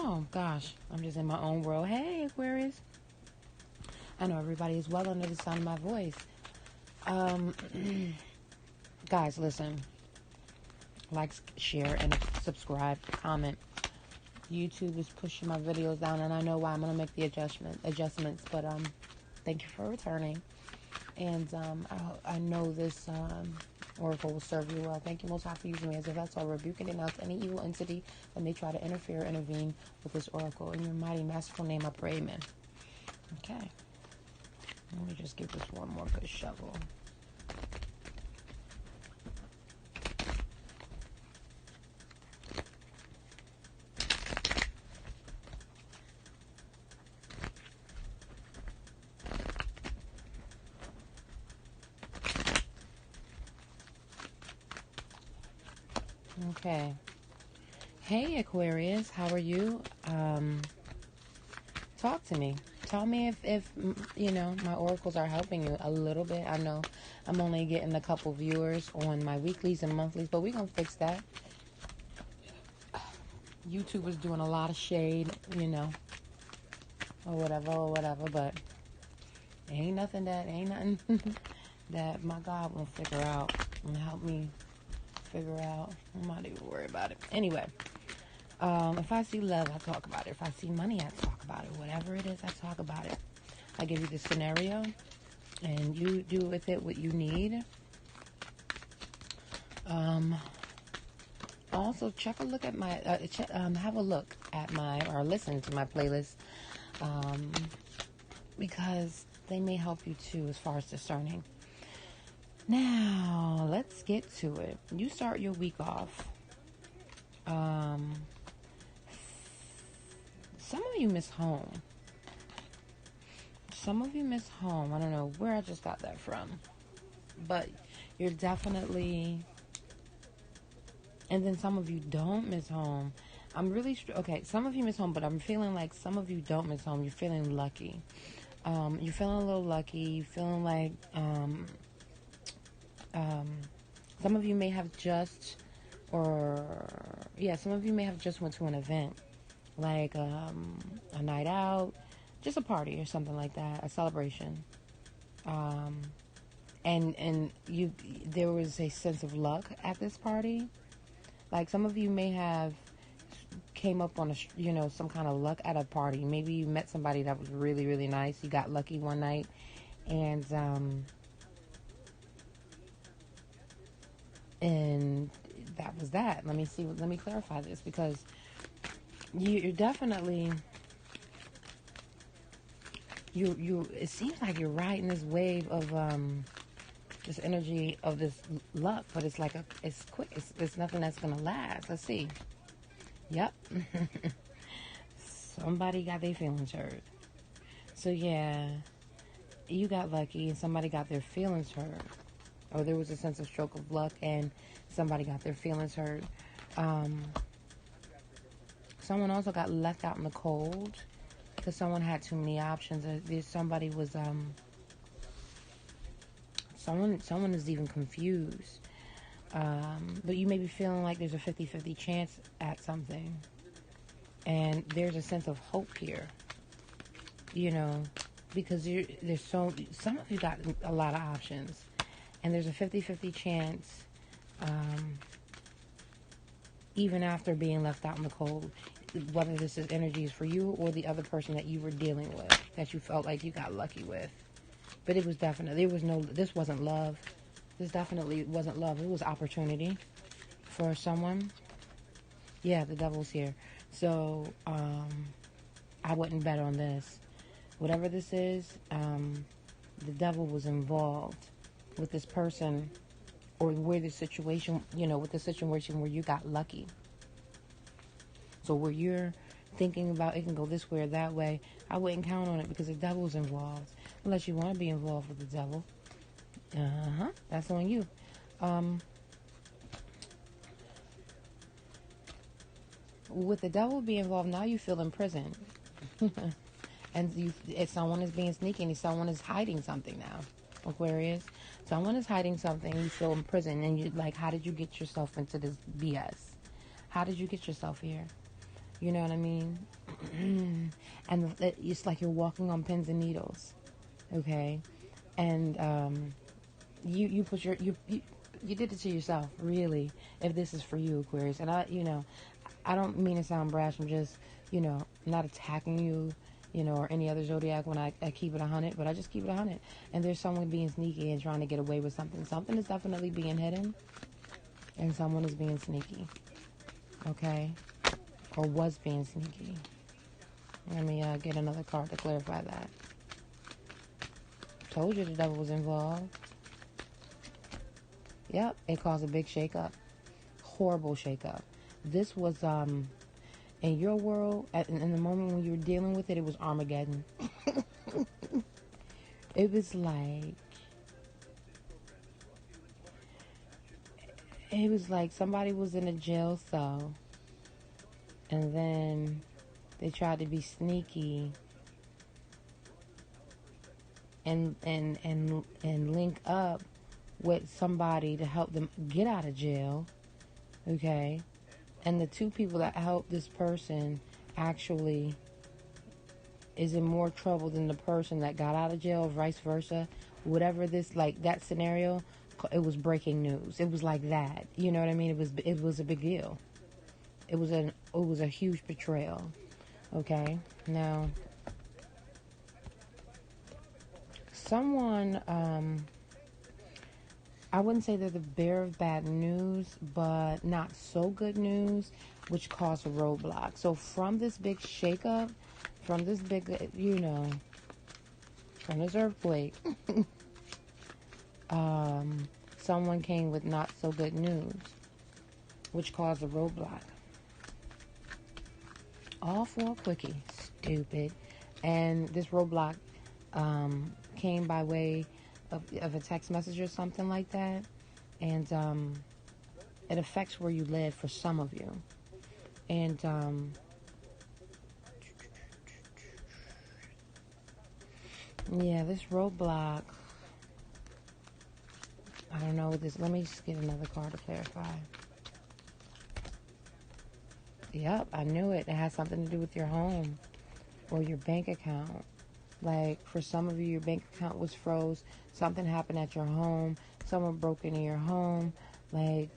Oh, gosh. I'm just in my own world. Hey, Aquarius. I know everybody is well under the sound of my voice. Guys, listen. Like, share, and subscribe, comment. YouTube is pushing my videos down, and I know why. I'm going to make the adjustments, but thank you for returning. And I know this oracle will serve you well. Thank you, Most High, for using me as a vessel. I rebuke and denounce any evil entity that may try to interfere or intervene with this oracle. In your mighty, masterful name, I pray, amen. Okay. Let me just give this one more good shovel. Okay. Hey, Aquarius, how are you? Talk to me. Tell me if you know, my oracles are helping you a little bit. I know I'm only getting a couple viewers on my weeklies and monthlies, but we're going to fix that. YouTube is doing a lot of shade, you know, or whatever, but ain't nothing that my God won't figure out and help me figure out. I'm not even worried about it. Anyway, if I see love, I talk about it. If I see money, I talk about it. Whatever it is, I talk about it. I give you the scenario, and you do with it what you need. Also, have a look at my, or listen to my playlist, because they may help you too as far as discerning. Now, let's get to it. You start your week off. Some of you miss home. Some of you miss home. I don't know where I just got that from. But you're definitely... And then some of you don't miss home. I'm really... Okay, some of you miss home, but I'm feeling like some of you don't miss home. You're feeling lucky. You're feeling a little lucky. You're feeling like... some of you may have just... some of you may have just went to an event. Like a night out, just a party or something like that, a celebration. And there was a sense of luck at this party. Like some of you may have came up on some kind of luck at a party. Maybe you met somebody that was really, really nice. You got lucky one night, and that was that. Let me clarify this, because you're definitely, it seems like you're riding this wave of this energy of this luck, but it's like it's quick. It's nothing that's gonna last. Let's see. Yep. Somebody got their feelings hurt. So yeah, you got lucky and somebody got their feelings hurt. Or there was a sense of stroke of luck and somebody got their feelings hurt. Someone also got left out in the cold because someone had too many options. Somebody was, someone is even confused. But you may be feeling like there's a 50-50 chance at something. And there's a sense of hope here. You know, because some of you got a lot of options. And there's a 50-50 chance, even after being left out in the cold, whether this is energies for you or the other person that you were dealing with, that you felt like you got lucky with. But it was definitely, this wasn't love. This definitely wasn't love. It was opportunity for someone. Yeah, the devil's here. So, I wouldn't bet on this. Whatever this is, the devil was involved with this person, or where the situation, with the situation where you got lucky. So where you're thinking about it can go this way or that way, I wouldn't count on it, because the devil's involved. Unless you want to be involved with the devil. That's on you. With the devil being involved, now you feel imprisoned. And if someone is being sneaky, and someone is hiding something now, Aquarius. Someone is hiding something, you feel imprisoned, and you like, how did you get yourself into this BS? How did you get yourself here? You know what I mean? And it's like you're walking on pins and needles. Okay? And you put you did it to yourself, really, if this is for you, Aquarius. And I don't mean to sound brash. I'm just, not attacking you, or any other zodiac when I keep it 100, but I just keep it 100. And there's someone being sneaky and trying to get away with something. Something is definitely being hidden, and someone is being sneaky, okay? Or was being sneaky. Let me get another card to clarify that. Told you the devil was involved. Yep, it caused a big shakeup. Horrible shakeup. This was, in your world, in the moment when you were dealing with it, it was Armageddon. It was like somebody was in a jail cell, and then they tried to be sneaky and link up with somebody to help them get out of jail, okay? And the two people that helped this person actually is in more trouble than the person that got out of jail, or vice versa. Whatever this, like that scenario, it was breaking news. It was like that. You know what I mean? It was a big deal. It was a huge betrayal. Okay? Now, someone, I wouldn't say they're the bearer of bad news, but not so good news, which caused a roadblock. So from this big shakeup, from this big, from this earthquake, someone came with not so good news, which caused a roadblock. All for a quickie, stupid. And this roadblock came by way of a text message or something like that. And it affects where you live for some of you. And yeah, this roadblock, I don't know this. Let me just get another card to clarify. Yep, I knew it. It has something to do with your home or your bank account. Like, for some of you, your bank account was froze. Something happened at your home. Someone broke into your home. Like,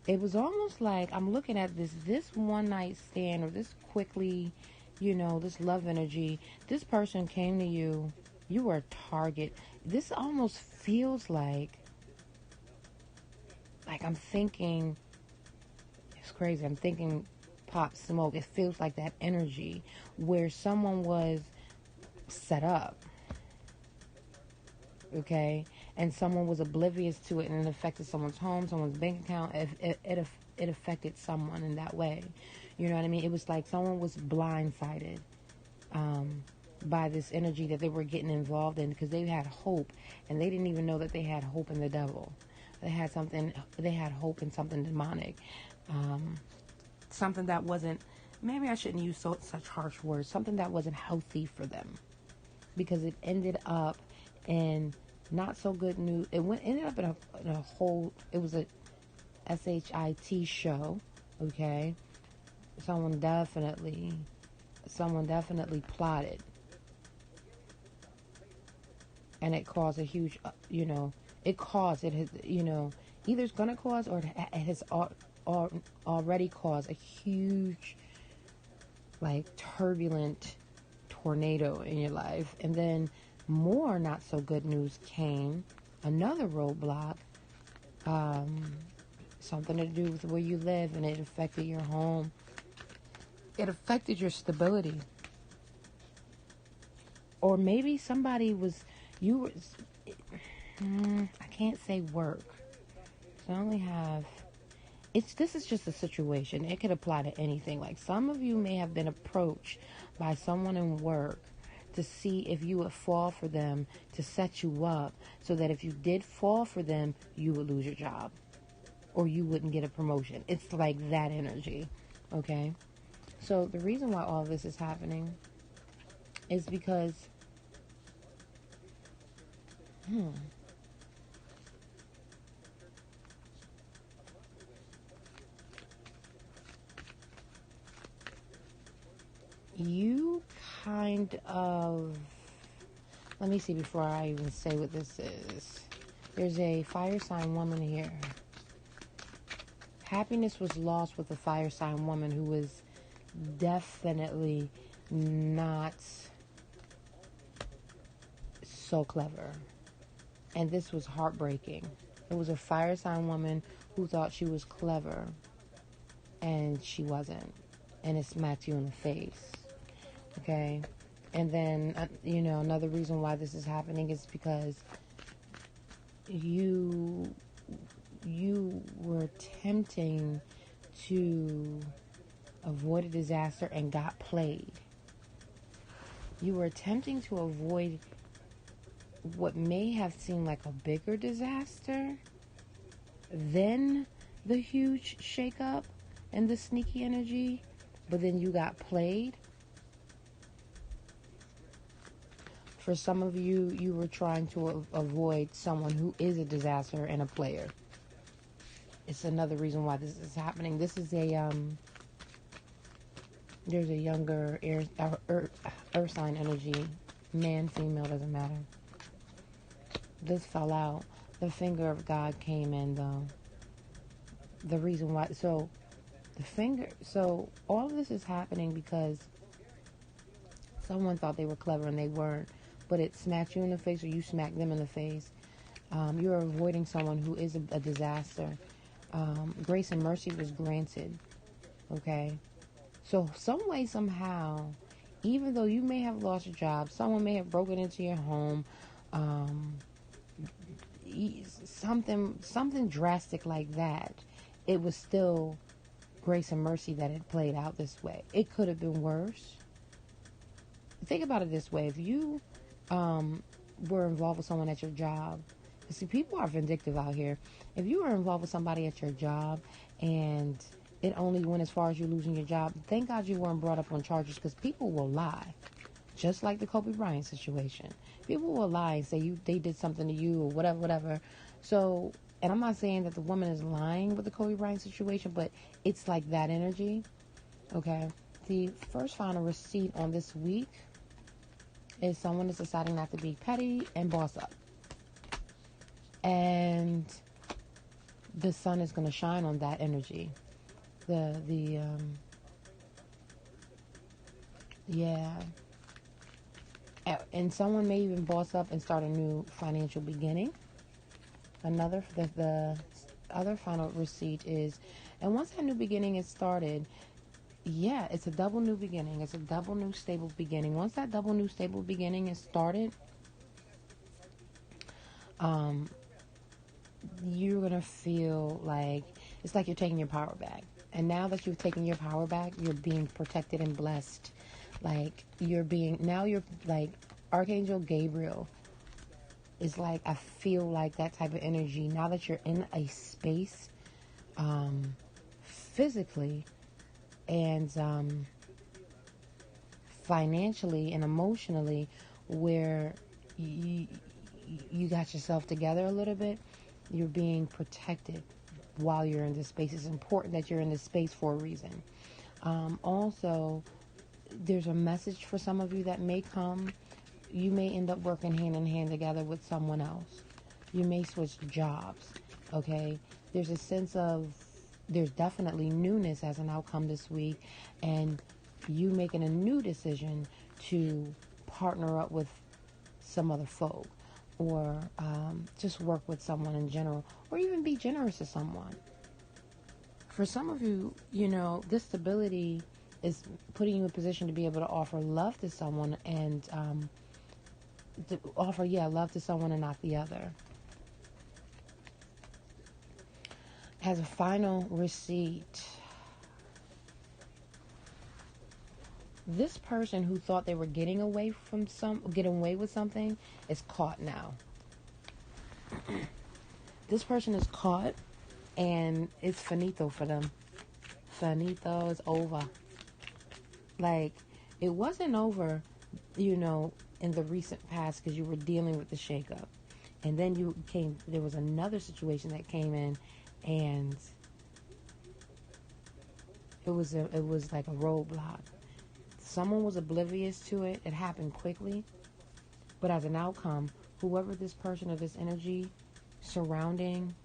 it was almost like I'm looking at this one night stand, or this quickly, this love energy. This person came to you. You were a target. This almost feels like I'm thinking, it's crazy. I'm thinking Pop Smoke. It feels like that energy where someone was set up, okay, and someone was oblivious to it, and it affected someone's home, someone's bank account. It affected someone in that way. You know what I mean? It was like someone was blindsided by this energy that they were getting involved in, because they had hope, and they didn't even know that they had hope in the devil. They had hope in something demonic, something that wasn't, maybe I shouldn't use such harsh words, something that wasn't healthy for them, because it ended up in not so good news. Ended up in a whole, it was a SHIT show, okay? Someone definitely plotted, and it caused a huge, either it's gonna cause, or it has already caused a huge, like, turbulent tornado in your life. And then more not so good news came, another roadblock, something to do with where you live, and it affected your home. It affected your stability. Or maybe somebody was, I can't say work. So I only have, this is just a situation. It could apply to anything. Like, some of you may have been approached by someone in work to see if you would fall for them, to set you up, so that if you did fall for them, you would lose your job, or you wouldn't get a promotion. It's like that energy, okay? So the reason why all this is happening is because, you kind of, let me see before I even say what this is. There's a fire sign woman here. Happiness was lost with a fire sign woman who was definitely not so clever. And this was heartbreaking. It was a fire sign woman who thought she was clever, and she wasn't. And it smacked you in the face. Okay? And then, another reason why this is happening is because you were attempting to avoid a disaster and got played. You were attempting to avoid what may have seemed like a bigger disaster than the huge shakeup and the sneaky energy, but then you got played. For some of you, you were trying to avoid someone who is a disaster and a player. It's another reason why this is happening. This is there's a younger earth sign energy, man, female, doesn't matter. This fell out. The finger of God came in, though. The reason why, so all of this is happening because someone thought they were clever and they weren't, but it smacked you in the face or you smacked them in the face. You're avoiding someone who is a disaster. Grace and mercy was granted. Okay? So some way, somehow, even though you may have lost your job, someone may have broken into your home, something drastic like that, it was still grace and mercy that it played out this way. It could have been worse. Think about it this way. If you were involved with someone at your job, see, people are vindictive out here. If you were involved with somebody at your job and it only went as far as you losing your job, thank God you weren't brought up on charges, because people will lie. Just like the Kobe Bryant situation. People will lie and say they did something to you or whatever. So, and I'm not saying that the woman is lying with the Kobe Bryant situation, but it's like that energy. Okay? The first final receipt on this week is someone is deciding not to be petty and boss up. And the sun is going to shine on that energy. And someone may even boss up and start a new financial beginning. The other final receipt is, and once that new beginning is started, it's a double new beginning. It's a double new stable beginning. Once that double new stable beginning is started, you're going to feel like, it's like you're taking your power back. And now that you've taken your power back, you're being protected and blessed. Like, you're like Archangel Gabriel is like, I feel like that type of energy. Now that you're in a space, physically and financially and emotionally, where you got yourself together a little bit, you're being protected while you're in this space. It's important that you're in this space for a reason. Also, there's a message for some of you that may come. You may end up working hand in hand together with someone else. You may switch jobs. Okay? There's a sense of, there's definitely newness as an outcome this week, and you making a new decision to partner up with some other folk, or just work with someone in general, or even be generous to someone. For some of you, this stability is putting you in a position to be able to offer love to someone, and love to someone and not the other. As a final receipt, this person who thought they were getting away with something is caught now. This person is caught, and it's finito for them. Finito is over. Like, it wasn't over, in the recent past, because you were dealing with the shakeup. And then there was another situation that came in, and it was like a roadblock. Someone was oblivious to it. It happened quickly. But as an outcome, whoever this person or this energy surrounding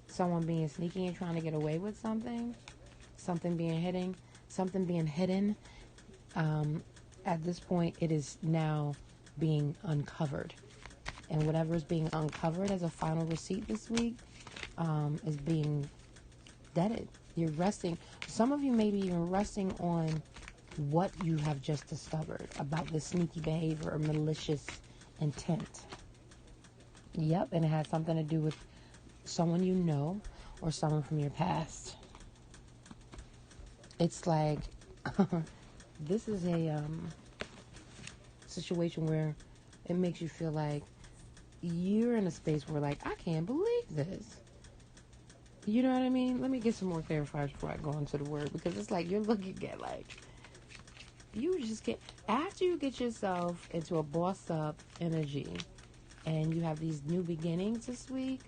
someone being sneaky and trying to get away with something, something being hidden, at this point, it is now being uncovered. And whatever is being uncovered as a final receipt this week is being deaded. You're resting. Some of you may be even resting on what you have just discovered about the sneaky behavior or malicious intent. Yep, and it has something to do with someone you know or someone from your past. It's like this is a situation where it makes you feel like you're in a space where, like, I can't believe this. You know what I mean? Let me get some more clarifiers before I go into the word, because it's like you're looking at, like, you just get, after you get yourself into a bossed up energy and you have these new beginnings this week,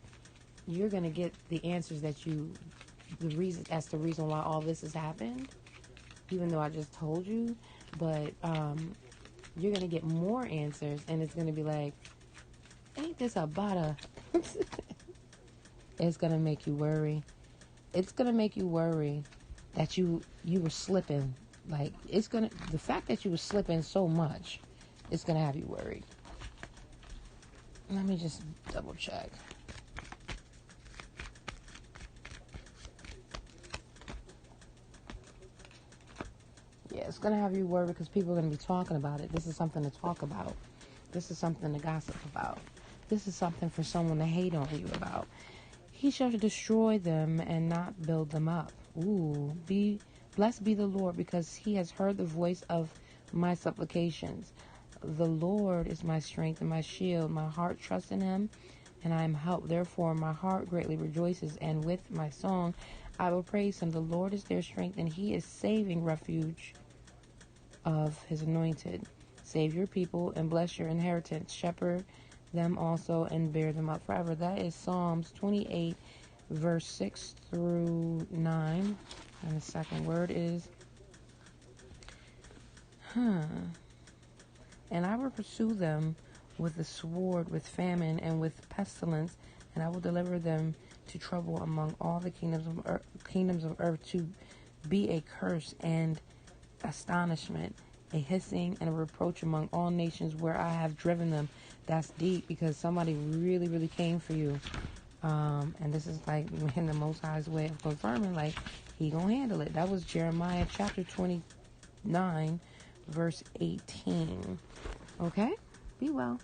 you're going to get the answers that's the reason why all this has happened, even though I just told you. But you're going to get more answers, and it's going to be like, ain't this about a... It's going to make you worry. It's going to make you worry that you were slipping. Like, the fact that you were slipping so much, it's going to have you worried. Let me just double check. Yeah, it's going to have you worried because people are going to be talking about it. This is something to talk about. This is something to gossip about. This is something for someone to hate on you about. He shall destroy them and not build them up. Ooh, blessed be the Lord, because he has heard the voice of my supplications. The Lord is my strength and my shield. My heart trusts in him, and I am helped. Therefore, my heart greatly rejoices, and with my song I will praise him. The Lord is their strength, and he is saving refuge of his anointed. Save your people and bless your inheritance. Shepherd them also and bear them up forever. That is Psalms 28, verse 6 through 9. And the second word is, and I will pursue them with the sword, with famine, and with pestilence, and I will deliver them to trouble among all the kingdoms of earth, to be a curse and astonishment, a hissing and a reproach among all nations where I have driven them. That's deep, because somebody really, really came for you. And this is like in the Most High's way of confirming, like, he gonna handle it. That was Jeremiah chapter 29, verse 18. Okay? Be well.